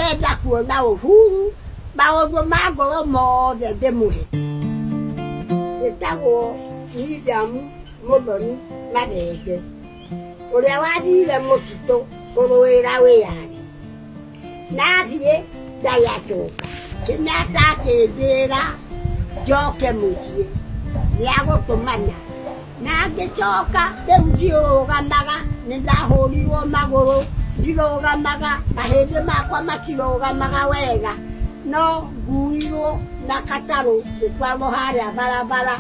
ndĩrenda kuona ũhuru maũndũ ma ngoro mothe ndĩmũhe. Njĩtagwo William Mũthoni Mathenge, ũrĩa wathire mũtitũ kũrũĩra wĩyathi. Nathiĩ ndayacoka, Kenyatta akĩnjĩra njoke mũciĩ nĩagũtũmana. Na ngĩcoka rĩu ndiũrũgamaga, nĩndahũrirwo magũrũ, ndirũgamaga, mahĩndĩ makwa matirũgamaga wega, no nguirwo na gatarũ ngĩtwarwo harĩa barabara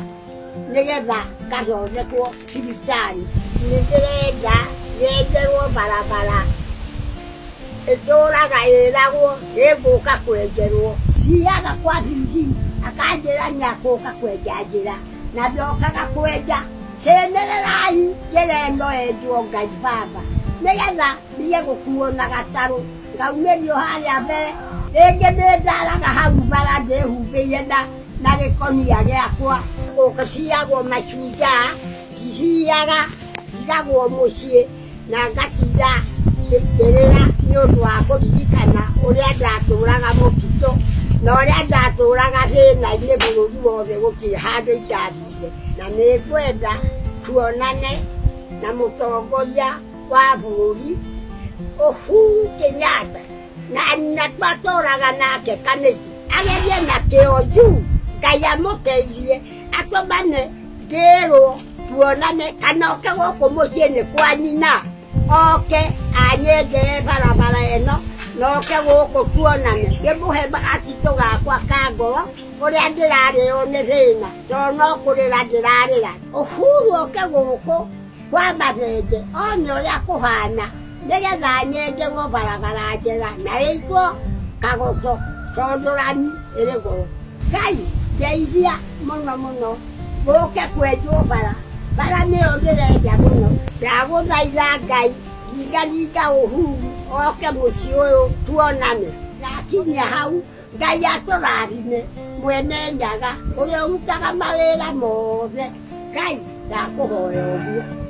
nĩgetha ngathondekwo thibitarĩ. Nĩndĩrenda nyenjerwo barabara ĩtũraga ĩragwo ĩgũka kwenjerwo. Thiaga kwa bindi akanjĩra nĩagũka kwenja njĩra, na ndokaga kwenja. Cenererai njĩra ĩno yenjwo Ngai baba, nĩgetha thiĩ gũkuo na gatarũ ngaumĩrio harĩa mbere. Rĩngĩ nĩndaraga hau bara ndĩhumbĩire na gĩkonia gĩakwa. Gũciagwo macunjaa, ndiciaga, ndigagwo mũciĩ na ngatinda ngĩrĩra nĩũndũ wa kũririkana ũrĩa ndatũraga mũtitũ na ũrĩa ndatũraga thĩna-inĩ bũrũri wothe gũtirĩ handũ itathire. Na nĩngwenda tuonane na mũtongoria wa bũrũri Uhuru Kenyatta, na twatũraga nake Kamiti, agerie na kĩo juu, Ngai amũteithie atũmane ngĩrwo tuonane, kana oke gũkũ mũciĩ nĩ kwa nyina, oke anyenjere barabara ĩno na oke gũkũ tuonane, ndĩmũhe gatitũ gakwa ka ngoro ũrĩa ndĩrarĩo nĩ thĩna, tondũ no kũrĩra ndĩrarĩra. Uhuru oke gũkũ kwa Mathenge one ũrĩa kũhana, nĩgetha nyenjerwo barabara njega na ĩitwo kagoto, tondũ rami ĩrĩ goro. Ngai ndeithia mũno mũno gũke kwenjwo bara nĩyo ndĩrenda mũno. Ndagũthaitha Ngai ringaringa Uhuru oke mũciĩ ũyũ tuonane. Ndakinya hau Ngai atũrathime mwene Nyaga ũrĩa ũrutaga mawĩra mothe. Ngai ndakũhoya ũguo.